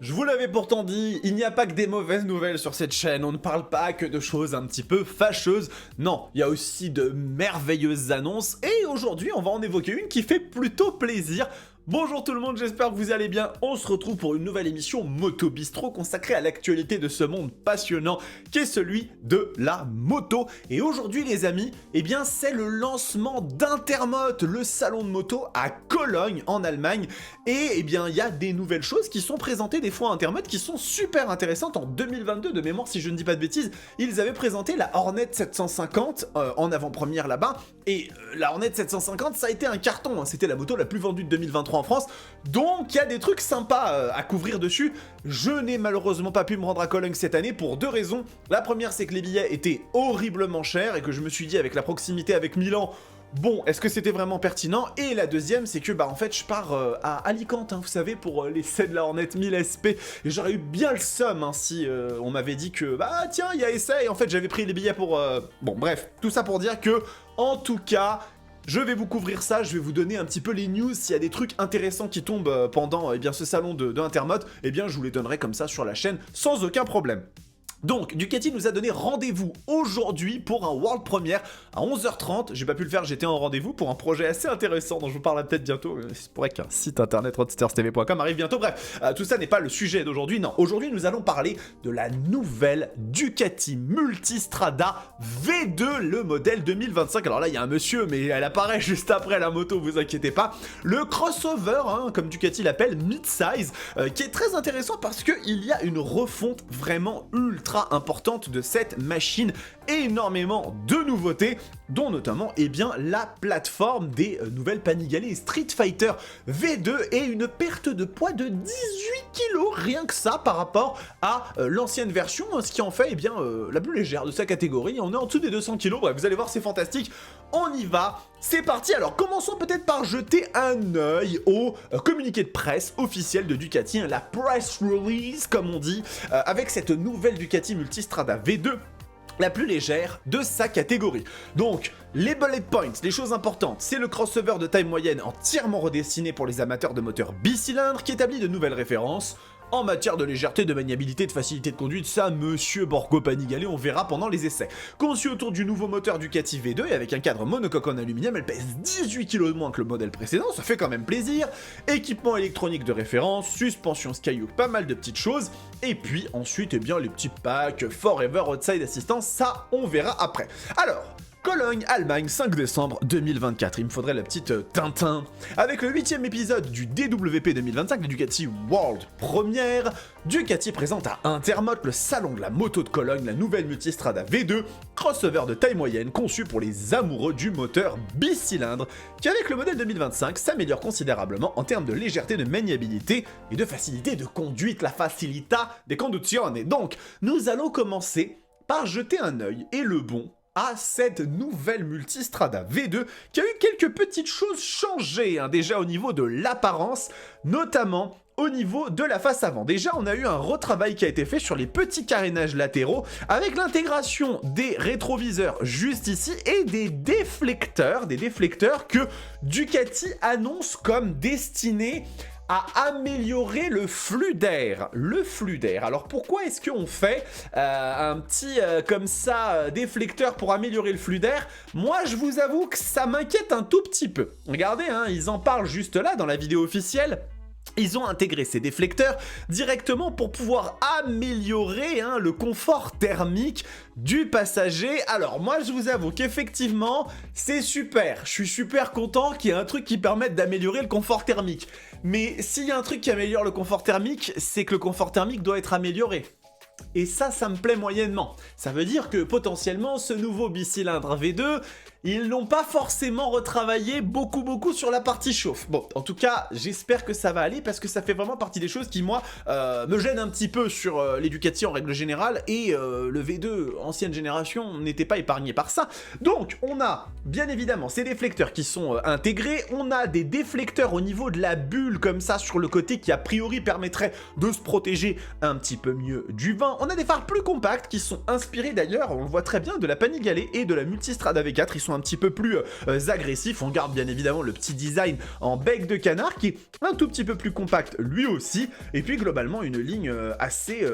Je vous l'avais pourtant dit, il n'y a pas que des mauvaises nouvelles sur cette chaîne, on ne parle pas que de choses un petit peu fâcheuses, non, il y a aussi de merveilleuses annonces, et aujourd'hui on va en évoquer une qui fait plutôt plaisir. Bonjour tout le monde, j'espère que vous allez bien, on se retrouve pour une nouvelle émission Moto Bistro consacrée à l'actualité de ce monde passionnant qui est celui de la moto. Et aujourd'hui les amis, eh bien c'est le lancement d'Intermote, le salon de moto à Cologne en Allemagne. Et eh bien il y a des nouvelles choses qui sont présentées des fois à Intermote qui sont super intéressantes. En 2022 de mémoire si je ne dis pas de bêtises, ils avaient présenté la Hornet 750 en avant-première là-bas. Et la Hornet 750 ça a été un carton, hein. C'était la moto la plus vendue de 2023 en France, donc il y a des trucs sympas à couvrir dessus. Je n'ai malheureusement pas pu me rendre à Cologne cette année pour deux raisons. La première c'est que les billets étaient horriblement chers et que je me suis dit avec la proximité avec Milan, bon, est-ce que c'était vraiment pertinent? Et la deuxième, c'est que, en fait, je pars à Alicante, hein, vous savez, pour l'essai de la Hornet 1000 SP. Et j'aurais eu bien le seum, hein, si on m'avait dit que, tiens, il y a essai. Et en fait, j'avais pris les billets pour... Bon, bref, tout ça pour dire que, en tout cas... Je vais vous couvrir ça, je vais vous donner un petit peu les news, s'il y a des trucs intéressants qui tombent pendant ce salon de Intermote, eh bien je vous les donnerai comme ça sur la chaîne sans aucun problème. Donc, Ducati nous a donné rendez-vous aujourd'hui pour un World Premiere à 11h30. J'ai pas pu le faire, j'étais en rendez-vous pour un projet assez intéressant dont je vous parlerai peut-être bientôt. Il se pourrait qu'un site internet roadsterstv.com arrive bientôt. Bref, tout ça n'est pas le sujet d'aujourd'hui. Non, aujourd'hui nous allons parler de la nouvelle Ducati Multistrada V2, le modèle 2025. Alors là, il y a un monsieur, mais elle apparaît juste après la moto, vous inquiétez pas. Le crossover, hein, comme Ducati l'appelle, mid-size, qui est très intéressant parce qu'il y a une refonte vraiment ultra importante de cette machine, énormément de nouveautés, dont notamment la plateforme des nouvelles Panigale Street Fighter V2 et une perte de poids de 18 kg, rien que ça par rapport à l'ancienne version, ce qui en fait la plus légère de sa catégorie. On est en dessous des 200 kg, bref, vous allez voir, c'est fantastique. On y va, c'est parti. Alors commençons peut-être par jeter un œil au communiqué de presse officiel de Ducati, hein, la press release comme on dit, avec cette nouvelle Ducati Multistrada V2, la plus légère de sa catégorie. Donc, les bullet points, les choses importantes, c'est le crossover de taille moyenne entièrement redessiné pour les amateurs de moteurs bicylindres qui établit de nouvelles références. En matière de légèreté, de maniabilité, de facilité de conduite, ça, monsieur Borgo Panigale, on verra pendant les essais. Conçu autour du nouveau moteur Ducati V2 et avec un cadre monocoque en aluminium, elle pèse 18 kg de moins que le modèle précédent, ça fait quand même plaisir. Équipement électronique de référence, suspension Skyhook, pas mal de petites choses. Et puis ensuite, les petits packs Forever Roadside Assistance, ça, on verra après. Alors... Cologne, Allemagne, 5 décembre 2024. Il me faudrait la petite Tintin. Avec le 8e épisode du DWP 2025, la Ducati World Premiere, Ducati présente à Intermote, le salon de la moto de Cologne, la nouvelle Multistrada V2, crossover de taille moyenne conçu pour les amoureux du moteur bicylindre, qui avec le modèle 2025 s'améliore considérablement en termes de légèreté, de maniabilité et de facilité de conduite, la facilità de conduzione. Donc, nous allons commencer par jeter un œil, et le bon, à cette nouvelle Multistrada V2 qui a eu quelques petites choses changées, hein, déjà au niveau de l'apparence, notamment au niveau de la face avant. Déjà, on a eu un retravail qui a été fait sur les petits carénages latéraux avec l'intégration des rétroviseurs juste ici et des déflecteurs que Ducati annonce comme destinés à améliorer le flux d'air. Alors pourquoi est-ce qu'on fait un petit comme ça déflecteur pour améliorer le flux d'air? Moi je vous avoue que ça m'inquiète un tout petit peu. Regardez, hein, ils en parlent juste là dans la vidéo officielle. Ils ont intégré ces déflecteurs directement pour pouvoir améliorer le confort thermique du passager. Alors moi je vous avoue qu'effectivement c'est super, je suis super content qu'il y ait un truc qui permette d'améliorer le confort thermique. Mais s'il y a un truc qui améliore le confort thermique, c'est que le confort thermique doit être amélioré. Et ça me plaît moyennement. Ça veut dire que potentiellement ce nouveau bicylindre V2, ils n'ont pas forcément retravaillé beaucoup sur la partie chauffe. Bon, en tout cas, j'espère que ça va aller parce que ça fait vraiment partie des choses qui, moi, me gênent un petit peu sur les Ducati en règle générale et le V2 ancienne génération n'était pas épargné par ça. Donc, on a bien évidemment ces déflecteurs qui sont intégrés, on a des déflecteurs au niveau de la bulle comme ça sur le côté qui a priori permettrait de se protéger un petit peu mieux du vent. On a des phares plus compacts qui sont inspirés d'ailleurs, on le voit très bien, de la Panigale et de la Multistrada V4. Ils sont un petit peu plus agressifs. On garde bien évidemment le petit design en bec de canard qui est un tout petit peu plus compact lui aussi. Et puis globalement une ligne assez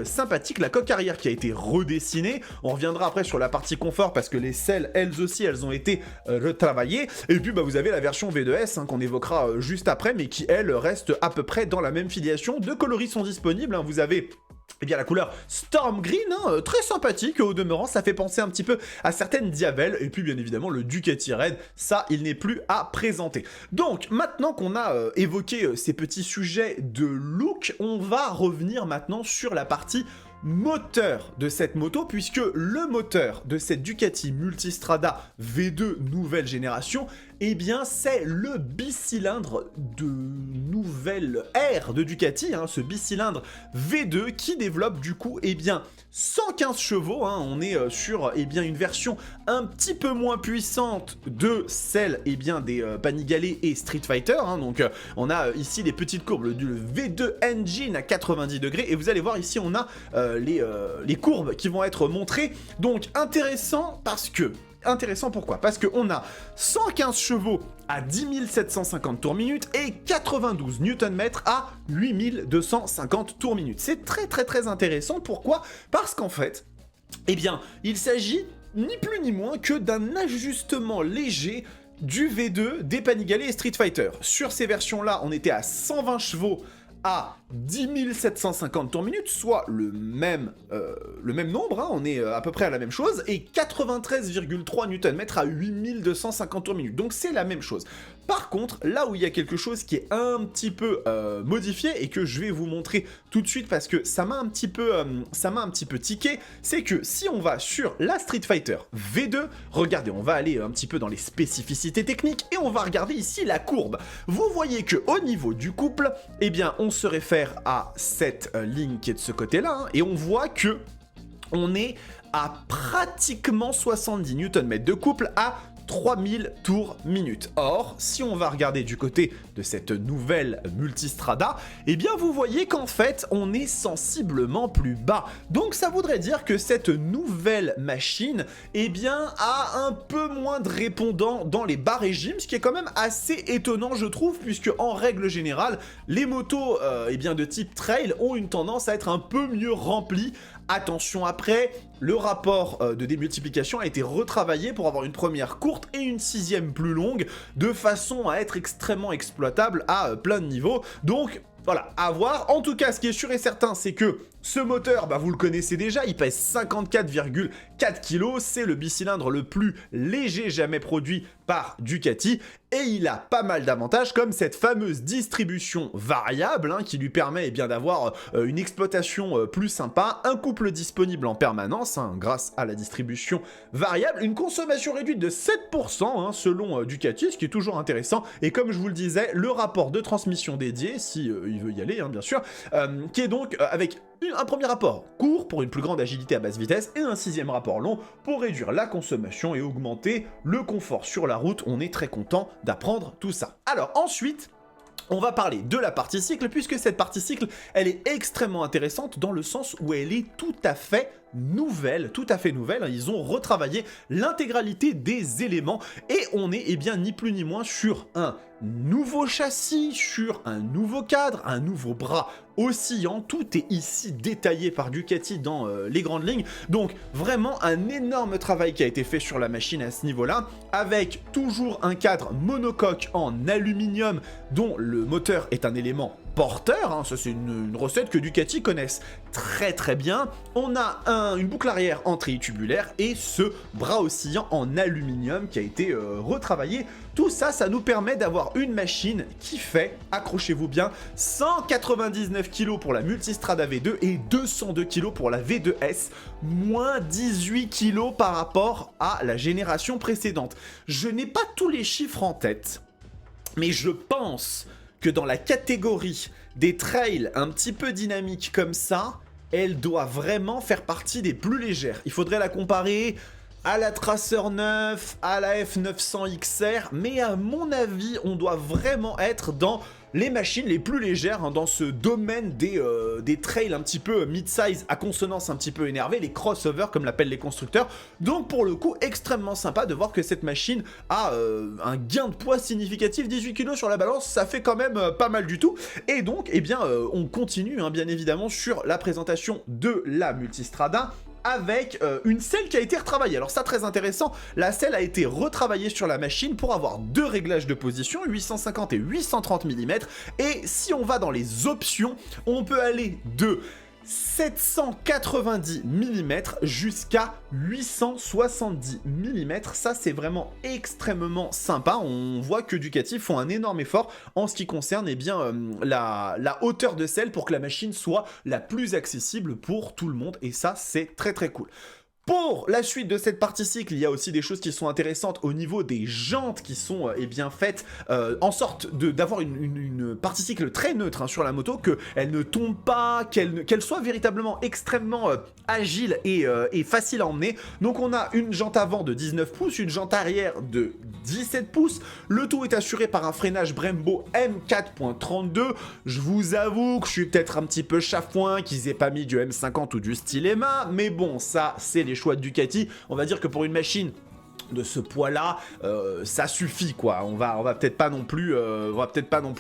sympathique. La coque arrière qui a été redessinée. On reviendra après sur la partie confort parce que les selles, elles aussi, elles ont été retravaillées. Et puis bah, vous avez la version V2S hein, qu'on évoquera juste après, mais qui elle reste à peu près dans la même filiation. Deux coloris sont disponibles. Hein. Vous avez eh bien la couleur Storm Green, hein, très sympathique au demeurant, ça fait penser un petit peu à certaines Diavel, et puis bien évidemment le Ducati Red, ça il n'est plus à présenter. Donc maintenant qu'on a évoqué ces petits sujets de look, on va revenir maintenant sur la partie moteur de cette moto, puisque le moteur de cette Ducati Multistrada V2 nouvelle génération, eh bien c'est le bicylindre de nouvelle ère de Ducati, hein, ce bicylindre V2 qui développe du coup eh bien 115 chevaux, hein, on est sur eh bien une version un petit peu moins puissante de celle eh bien des Panigale et Street Fighter, hein, donc on a ici les petites courbes du V2 Engine à 90 degrés et vous allez voir ici on a les courbes qui vont être montrées, donc intéressant parce que intéressant pourquoi? Parce qu'on a 115 chevaux à 10 750 tours minute et 92 Nm à 8250 tours minute. C'est très intéressant. Pourquoi? Parce qu'en fait, eh bien, il s'agit ni plus ni moins que d'un ajustement léger du V2 des Panigale et Street Fighter. Sur ces versions-là, on était à 120 chevaux à 10 750 tours minute, soit le même nombre, hein, on est à peu près à la même chose, et 93,3 Nm à 8250 tours minute, donc c'est la même chose. Par contre, là où il y a quelque chose qui est un petit peu modifié, et que je vais vous montrer tout de suite parce que ça m'a un petit peu tiqué, c'est que si on va sur la Street Fighter V2, regardez, on va aller un petit peu dans les spécificités techniques, et on va regarder ici la courbe. Vous voyez que au niveau du couple, eh bien on se réfère à cette ligne qui est de ce côté-là, hein, et on voit que on est à pratiquement 70 Nm de couple à 3000 tours minute. Or, si on va regarder du côté de cette nouvelle Multistrada, eh bien vous voyez qu'en fait, on est sensiblement plus bas. Donc ça voudrait dire que cette nouvelle machine, eh bien, a un peu moins de répondants dans les bas régimes, ce qui est quand même assez étonnant, je trouve, puisque en règle générale, les motos eh bien, de type trail ont une tendance à être un peu mieux remplies. Attention après, le rapport de démultiplication a été retravaillé pour avoir une première courte et une sixième plus longue, de façon à être extrêmement exploitable à plein de niveaux. Donc voilà, à voir. En tout cas, ce qui est sûr et certain, c'est que ce moteur, bah, vous le connaissez déjà, il pèse 54,4 kg, c'est le bicylindre le plus léger jamais produit par Ducati, et il a pas mal d'avantages comme cette fameuse distribution variable hein, qui lui permet eh bien d'avoir une exploitation plus sympa, un couple disponible en permanence hein, grâce à la distribution variable, une consommation réduite de 7% hein, selon Ducati, ce qui est toujours intéressant, et comme je vous le disais, le rapport de transmission dédié, si il veut y aller hein, bien sûr, qui est donc avec un premier rapport court pour une plus grande agilité à basse vitesse et un sixième rapport long pour réduire la consommation et augmenter le confort sur la route. On est très content d'apprendre tout ça. Alors ensuite, on va parler de la partie cycle, puisque cette partie cycle, elle est extrêmement intéressante dans le sens où elle est tout à fait nouvelle. Ils ont retravaillé l'intégralité des éléments et on est eh bien ni plus ni moins sur un nouveau châssis, sur un nouveau cadre, un nouveau bras oscillant. Tout est ici détaillé par Ducati dans les grandes lignes. Donc vraiment un énorme travail qui a été fait sur la machine à ce niveau-là, avec toujours un cadre monocoque en aluminium dont le moteur est un élément porteur, hein, ça c'est une recette que Ducati connaissent très bien. On a une boucle arrière en treillis tubulaire et ce bras oscillant en aluminium qui a été retravaillé. Tout ça, ça nous permet d'avoir une machine qui fait, accrochez-vous bien, 199 kg pour la Multistrada V2 et 202 kg pour la V2S, moins 18 kg par rapport à la génération précédente. Je n'ai pas tous les chiffres en tête, mais je pense que dans la catégorie des trails un petit peu dynamiques comme ça, elle doit vraiment faire partie des plus légères. Il faudrait la comparer à la Tracer 9, à la F900 XR, mais à mon avis, on doit vraiment être dans les machines les plus légères hein, dans ce domaine des trails un petit peu mid-size à consonance un petit peu énervée, les crossovers comme l'appellent les constructeurs. Donc pour le coup, extrêmement sympa de voir que cette machine a un gain de poids significatif, 18 kg sur la balance, ça fait quand même pas mal du tout. Et donc, eh bien, on continue hein, bien évidemment sur la présentation de la Multistrada, avec une selle qui a été retravaillée. Alors ça, très intéressant, la selle a été retravaillée sur la machine pour avoir deux réglages de position, 850 et 830 mm, et si on va dans les options, on peut aller de 790 mm jusqu'à 870 mm, ça c'est vraiment extrêmement sympa. On voit que Ducati font un énorme effort en ce qui concerne eh bien, la hauteur de selle pour que la machine soit la plus accessible pour tout le monde, et ça c'est très très cool. Pour la suite de cette partie cycle, il y a aussi des choses qui sont intéressantes au niveau des jantes qui sont eh bien faites en sorte d'avoir une partie cycle très neutre hein, sur la moto, qu'elle ne tombe pas, qu'elle soit véritablement extrêmement agile et facile à emmener. Donc on a une jante avant de 19 pouces, une jante arrière de 17 pouces. Le tout est assuré par un freinage Brembo M4.32. Je vous avoue que je suis peut-être un petit peu chafouin qu'ils aient pas mis du M50 ou du Stylema, mais bon, ça c'est les choix de Ducati. On va dire que pour une machine de ce poids-là, ça suffit quoi. On va peut-être pas non plus,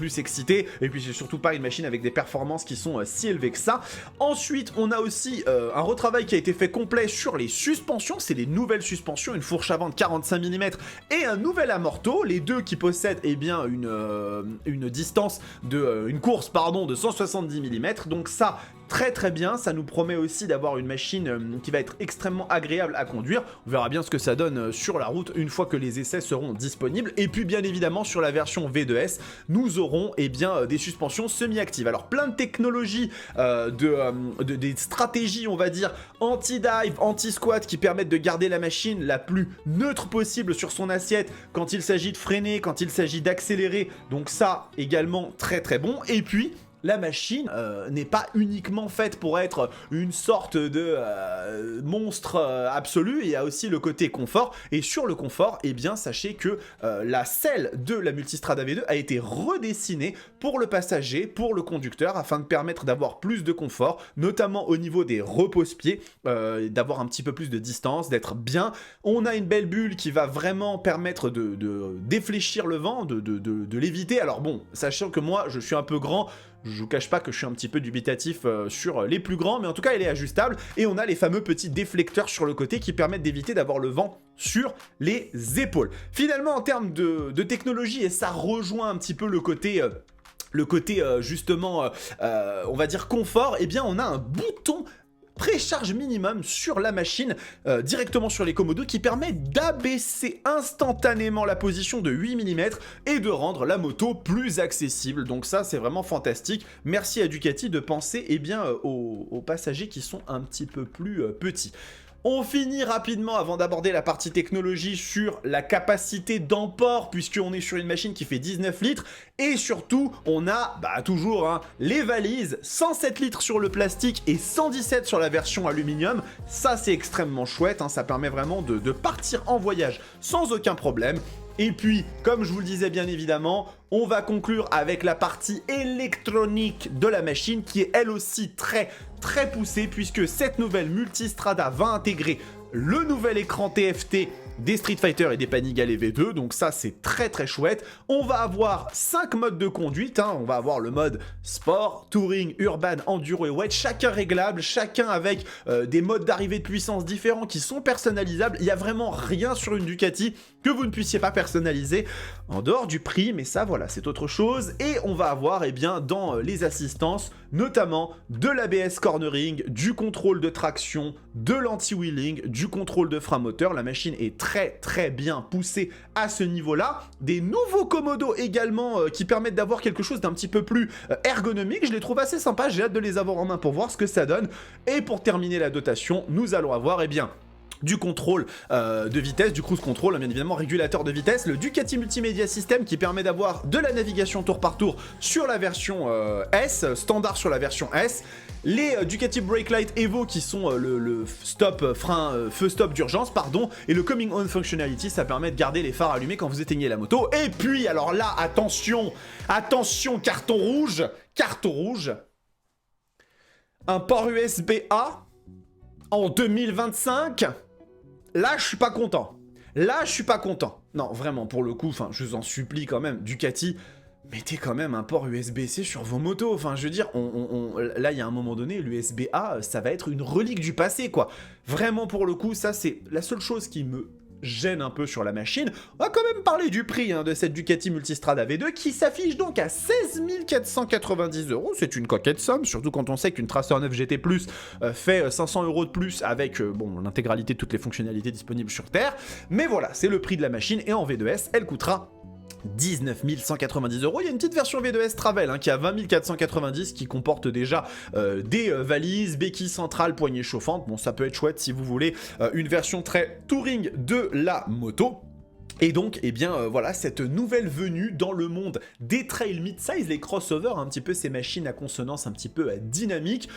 s'exciter. Et puis c'est surtout pas une machine avec des performances qui sont si élevées que ça. Ensuite, on a aussi un retravail qui a été fait complet sur les suspensions. C'est les nouvelles suspensions, une fourche avant de 45 mm et un nouvel amorto. Les deux qui possèdent eh bien une distance de une course pardon de 170 mm. Donc ça, très très bien, ça nous promet aussi d'avoir une machine qui va être extrêmement agréable à conduire. On verra bien ce que ça donne sur la route une fois que les essais seront disponibles. Et puis bien évidemment sur la version V2S, nous aurons eh bien, des suspensions semi-actives. Alors plein de technologies, des stratégies on va dire anti-dive, anti-squat qui permettent de garder la machine la plus neutre possible sur son assiette quand il s'agit de freiner, quand il s'agit d'accélérer. Donc ça également très très bon. Et puis la machine n'est pas uniquement faite pour être une sorte de monstre absolu, il y a aussi le côté confort, et sur le confort, eh bien sachez que la selle de la Multistrada V2 a été redessinée pour le passager, pour le conducteur, afin de permettre d'avoir plus de confort, notamment au niveau des repose-pieds, d'avoir un petit peu plus de distance, d'être bien. On a une belle bulle qui va vraiment permettre de défléchir le vent, de l'éviter. Alors bon, sachant que moi, je suis un peu grand, je vous cache pas que je suis un petit peu dubitatif sur les plus grands, mais en tout cas elle est ajustable, et on a les fameux petits déflecteurs sur le côté qui permettent d'éviter d'avoir le vent sur les épaules. Finalement en termes de technologie, et ça rejoint un petit peu le côté justement on va dire confort, eh bien on a un bouton précharge minimum sur la machine directement sur les commodos qui permet d'abaisser instantanément la position de 8 mm et de rendre la moto plus accessible. Donc ça c'est vraiment fantastique. Merci à Ducati de penser eh bien, aux passagers qui sont un petit peu plus petits. On finit rapidement avant d'aborder la partie technologie sur la capacité d'emport, puisqu'on est sur une machine qui fait 19 litres, et surtout on a toujours hein, les valises, 107 litres sur le plastique et 117 sur la version aluminium. Ça c'est extrêmement chouette, hein, ça permet vraiment de partir en voyage sans aucun problème. Et puis, comme je vous le disais bien évidemment, on va conclure avec la partie électronique de la machine qui est elle aussi très très poussée, puisque cette nouvelle Multistrada va intégrer le nouvel écran TFT des Street Fighter et des Panigale V2, donc ça c'est très très chouette. On va avoir 5 modes de conduite, hein. On va avoir le mode sport, touring, urban, enduro et wet, chacun réglable, chacun avec des modes d'arrivée de puissance différents qui sont personnalisables. Il n'y a vraiment rien sur une Ducati que vous ne puissiez pas personnaliser en dehors du prix, mais ça voilà c'est autre chose. Et on va avoir eh bien, dans les assistances notamment de l'ABS cornering, du contrôle de traction, de l'anti-wheeling, du contrôle de frein moteur. La machine est très très bien poussée à ce niveau-là. Des nouveaux commodos également qui permettent d'avoir quelque chose d'un petit peu plus ergonomique. Je les trouve assez sympas, j'ai hâte de les avoir en main pour voir ce que ça donne. Et pour terminer la dotation, nous allons avoir eh bien du contrôle de vitesse, du cruise control, bien évidemment régulateur de vitesse, le Ducati Multimedia System qui permet d'avoir de la navigation tour par tour sur la version S, standard sur la version S, les Ducati Brake Light Evo qui sont le stop feu stop d'urgence, pardon, et le Coming On Functionality, ça permet de garder les phares allumés quand vous éteignez la moto. Et puis alors là, attention, carton rouge, un port USB-A en 2025. Là, je suis pas content. Non, vraiment, pour le coup, enfin, je vous en supplie quand même, Ducati, mettez quand même un port USB-C sur vos motos. Enfin, je veux dire, là, il y a un moment donné, l'USB-A, ça va être une relique du passé, quoi. Vraiment, pour le coup, ça, c'est la seule chose qui me gêne un peu sur la machine. On va quand même parler du prix de cette Ducati Multistrada V2 qui s'affiche donc à 16 490 €. C'est une coquette somme, surtout quand on sait qu'une Tracer 9 GT Plus fait 500 € de plus avec bon, l'intégralité de toutes les fonctionnalités disponibles sur Terre. Mais voilà, c'est le prix de la machine et en V2S, elle coûtera 19 190 €. Il y a une petite version V2S Travel qui a 20 490, qui comporte déjà des valises, béquilles centrales, poignées chauffantes. Bon, ça peut être chouette si vous voulez une version très touring de la moto. Et donc, eh bien, voilà, cette nouvelle venue dans le monde des trails mid-size, les crossovers, un petit peu ces machines à consonance un petit peu dynamique.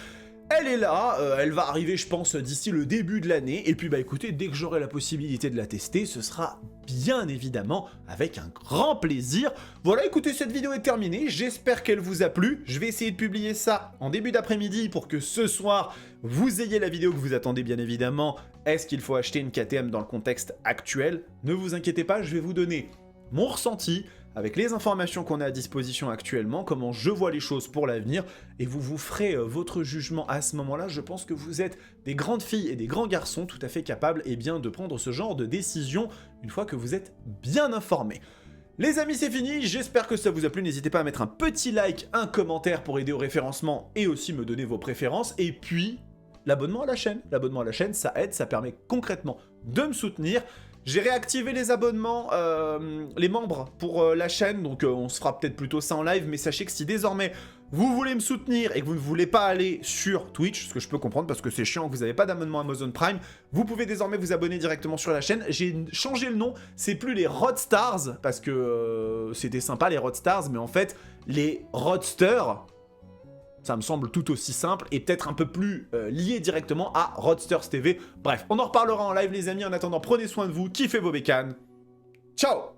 Elle est là, elle va arriver je pense d'ici le début de l'année, et puis bah écoutez, dès que j'aurai la possibilité de la tester, ce sera bien évidemment avec un grand plaisir. Voilà, écoutez, cette vidéo est terminée, j'espère qu'elle vous a plu, je vais essayer de publier ça en début d'après-midi pour que ce soir, vous ayez la vidéo que vous attendez bien évidemment. Est-ce qu'il faut acheter une KTM dans le contexte actuel? Ne vous inquiétez pas, je vais vous donner mon ressenti, avec les informations qu'on a à disposition actuellement, comment je vois les choses pour l'avenir, et vous ferez votre jugement à ce moment-là. Je pense que vous êtes des grandes filles et des grands garçons tout à fait capables bien, de prendre ce genre de décision une fois que vous êtes bien informés. Les amis, c'est fini, j'espère que ça vous a plu, n'hésitez pas à mettre un petit like, un commentaire pour aider au référencement et aussi me donner vos préférences, et puis l'abonnement à la chaîne. L'abonnement à la chaîne, ça aide, ça permet concrètement de me soutenir. J'ai réactivé les abonnements, les membres pour la chaîne, donc on se fera peut-être plutôt ça en live, mais sachez que si désormais vous voulez me soutenir et que vous ne voulez pas aller sur Twitch, ce que je peux comprendre parce que c'est chiant que vous n'avez pas d'abonnement Amazon Prime, vous pouvez désormais vous abonner directement sur la chaîne. J'ai changé le nom, c'est plus les Roadstars, parce que c'était sympa les Roadstars, mais en fait, les Roadsters, ça me semble tout aussi simple et peut-être un peu plus lié directement à Roadsters TV. Bref, on en reparlera en live les amis. En attendant, prenez soin de vous, kiffez vos bécanes. Ciao!